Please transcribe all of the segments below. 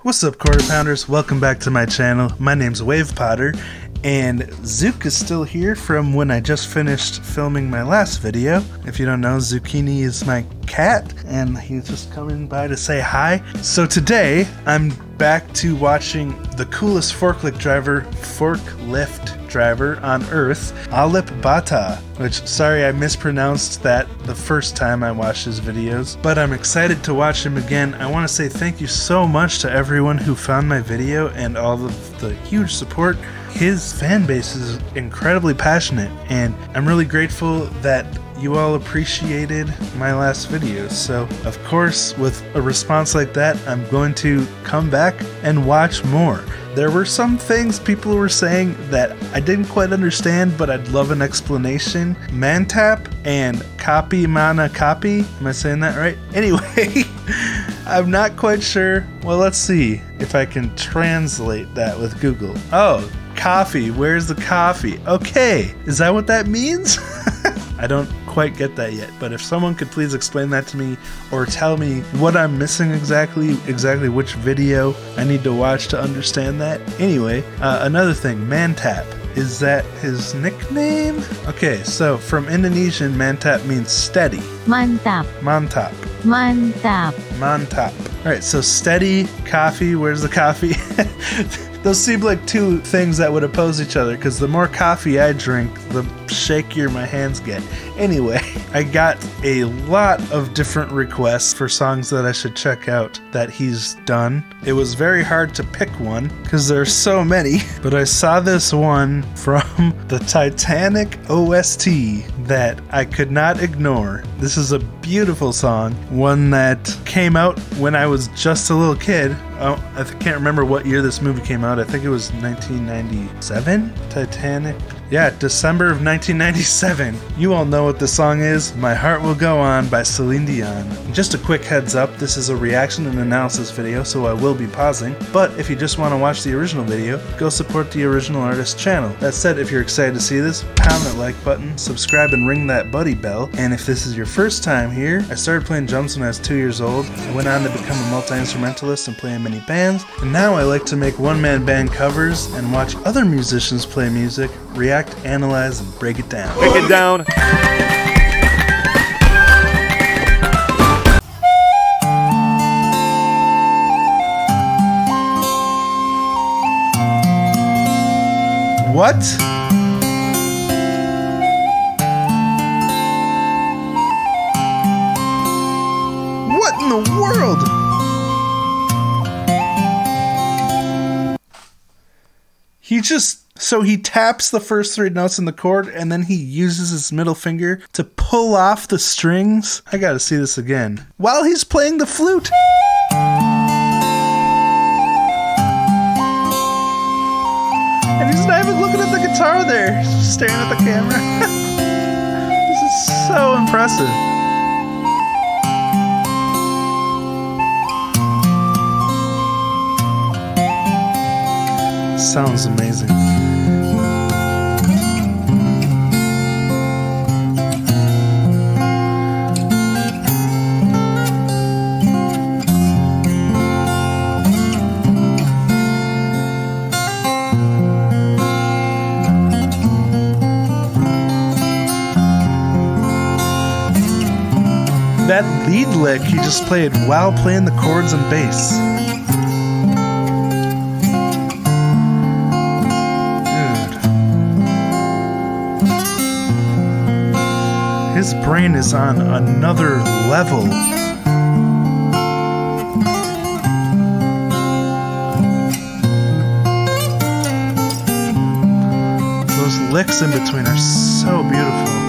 What's up, Quarter Pounders? Welcome back to my channel. My name's Wave Potter, and Zook is still here from when I just finished filming my last video. If you don't know, Zucchini is my cat, and he's just coming by to say hi. So today, I'm back to watching the coolest forklift driver on Earth, Alip Ba Ta, which, sorry I mispronounced that the first time I watched his videos, but I'm excited to watch him again. I want to say thank you so much to everyone who found my video and all of the huge support. His fan base is incredibly passionate, and I'm really grateful that you all appreciated my last video. So of course, with a response like that, I'm going to come back and watch more. There were some things people were saying that I didn't quite understand, but I'd love an explanation. Mantap and copy mana copy. Am I saying that right? Anyway, I'm not quite sure. Well, let's see if I can translate that with Google. Oh, coffee. Where's the coffee? Okay, is that what that means? I don't quite get that yet, but if someone could please explain that to me or tell me what I'm missing exactly which video I need to watch to understand that. Anyway, another thing, Mantap. Is that his nickname? Okay, so from Indonesian, Mantap means steady. Mantap. Mantap. Mantap. Mantap. Alright, so steady, coffee, where's the coffee? Those seem like two things that would oppose each other, because the more coffee I drink, the shakier my hands get. Anyway, I got a lot of different requests for songs that I should check out that he's done. It was very hard to pick one, because there's so many, but I saw this one from the Titanic OST that I could not ignore. This is a beautiful song, one that came out when I was just a little kid. Oh, I can't remember what year this movie came out. I think it was 1997? Titanic? Yeah, December of 1997. You all know what the song is. My Heart Will Go On by Celine Dion. Just a quick heads up, this is a reaction and analysis video, so I will be pausing. But if you just want to watch the original video, go support the original artist's channel. That said, if you're excited to see this, pound that like button, subscribe and ring that buddy bell. And if this is your first time here, I started playing drums when I was 2 years old. I went on to become a multi-instrumentalist and play in many bands. And now I like to make one-man band covers and watch other musicians play music, react, analyze, and break it down. Break it down. What? What in the world? So he taps the first three notes in the chord, and then he uses his middle finger to pull off the strings. I gotta see this again. While he's playing the flute. And he's not even looking at the guitar there. He's just staring at the camera. This is so impressive. Sounds amazing. That lead lick he just played while playing the chords and bass. His brain is on another level. Those licks in between are so beautiful.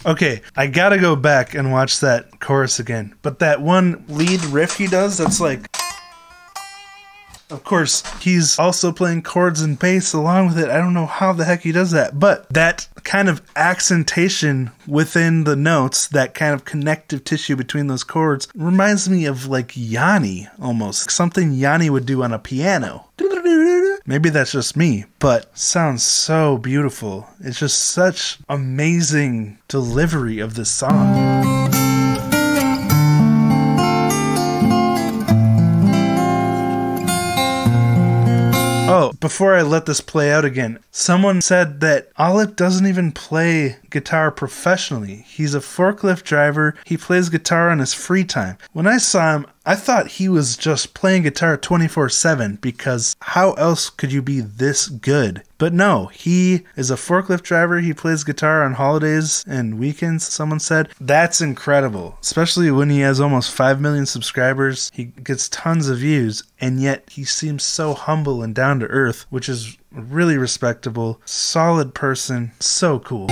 Okay, I gotta go back and watch that chorus again. But that one lead riff he does, that's like... Of course, he's also playing chords and bass along with it. I don't know how the heck he does that, but that kind of accentation within the notes, that kind of connective tissue between those chords, reminds me of like Yanni almost. Something Yanni would do on a piano. Maybe that's just me, but sounds so beautiful. It's just such amazing delivery of this song. Oh, before I let this play out again, someone said that Alip doesn't even play guitar professionally. He's a forklift driver. He plays guitar on his free time. When I saw him, I thought he was just playing guitar 24/7 because how else could you be this good? But no, he is a forklift driver. He plays guitar on holidays and weekends, someone said. That's incredible, especially when he has almost 5 million subscribers. He gets tons of views, and yet he seems so humble and down to earth, which is really respectable. Solid person. So cool.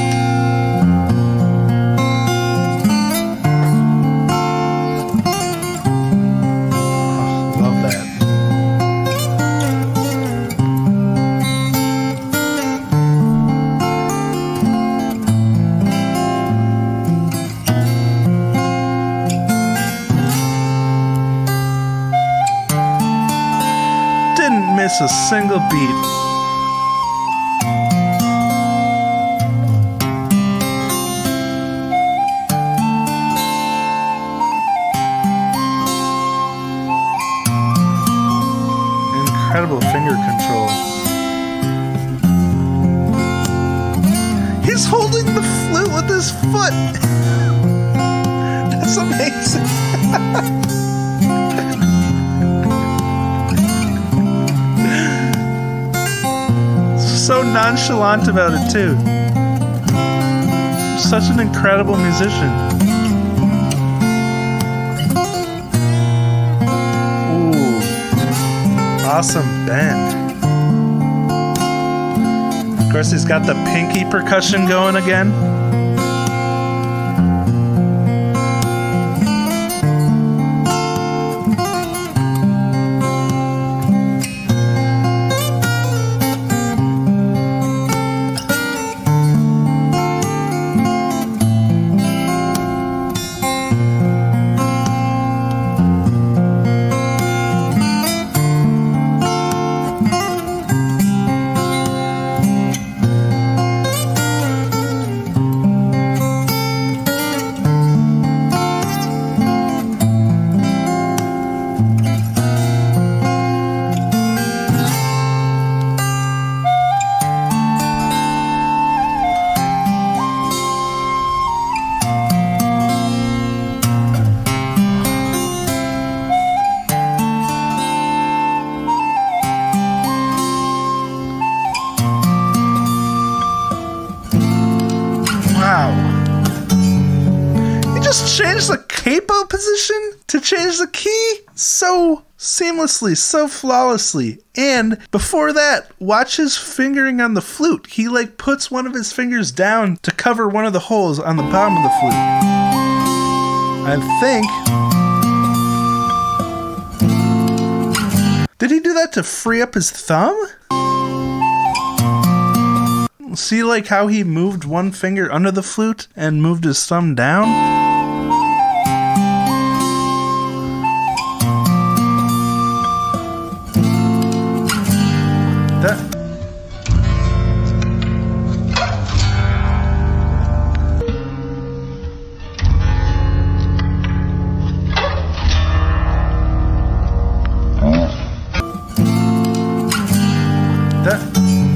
Miss a single beat. Incredible finger control. He's holding the flute with his foot. That's amazing. So nonchalant about it too. Such an incredible musician. Ooh, awesome bend. Of course, he's got the pinky percussion going again. Change the capo position to change the key so seamlessly, so flawlessly. And before that, watch his fingering on the flute. He like puts one of his fingers down to cover one of the holes on the bottom of the flute. I think. Did he do that to free up his thumb? See like how he moved one finger under the flute and moved his thumb down?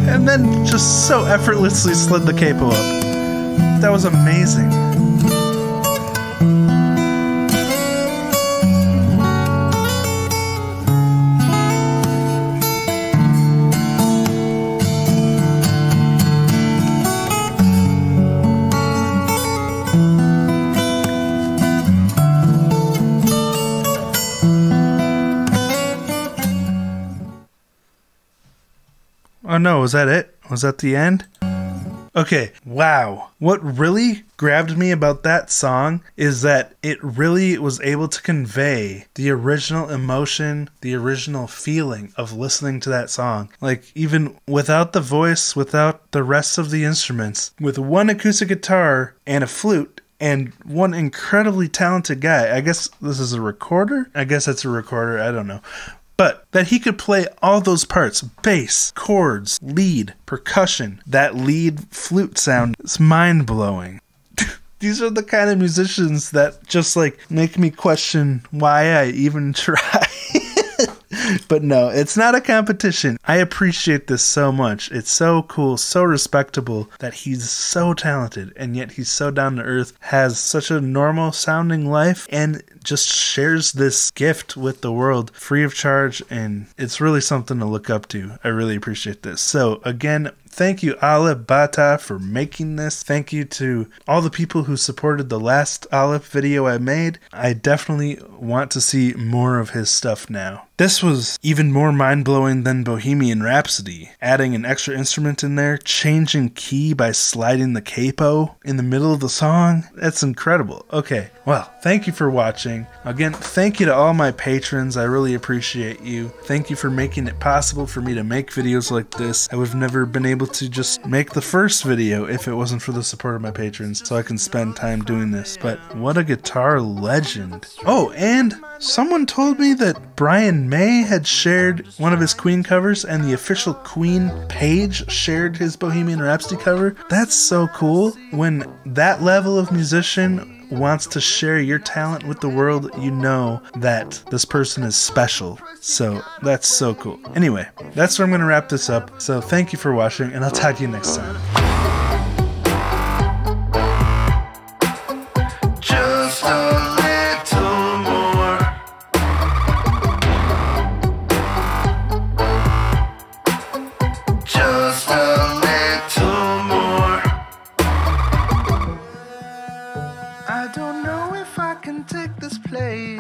And then just so effortlessly slid the capo up. That was amazing. Oh no, was that it? Was that the end? Okay, wow. What really grabbed me about that song is that it really was able to convey the original emotion, the original feeling of listening to that song. Like, even without the voice, without the rest of the instruments, with one acoustic guitar and a flute, and one incredibly talented guy. I guess this is a recorder? I guess it's a recorder, I don't know. But that he could play all those parts, bass, chords, lead, percussion, that lead flute sound, it's mind-blowing. These are the kind of musicians that just like make me question why I even try. But no, it's not a competition. I appreciate this so much. It's so cool, so respectable that he's so talented, and yet he's so down to earth, has such a normal sounding life, and just shares this gift with the world free of charge, and it's really something to look up to. I really appreciate this. So again, thank you, Alip Ba Ta, for making this. Thank you to all the people who supported the last Alip video I made. I definitely want to see more of his stuff now. This was even more mind-blowing than Bohemian Rhapsody. Adding an extra instrument in there, changing key by sliding the capo in the middle of the song. That's incredible. Okay, well, thank you for watching. Again, thank you to all my patrons. I really appreciate you. Thank you for making it possible for me to make videos like this. I would have never been able to just make the first video if it wasn't for the support of my patrons, so I can spend time doing this. But what a guitar legend. Oh, and someone told me that Brian May had shared one of his Queen covers, and the official Queen page shared his Bohemian Rhapsody cover. That's so cool. When that level of musician wants to share your talent with the world, you know that this person is special. So that's so cool. Anyway, that's where I'm going to wrap this up. So thank you for watching, and I'll talk to you next time. Just a little more. Just a little more. I don't know if I can take this place.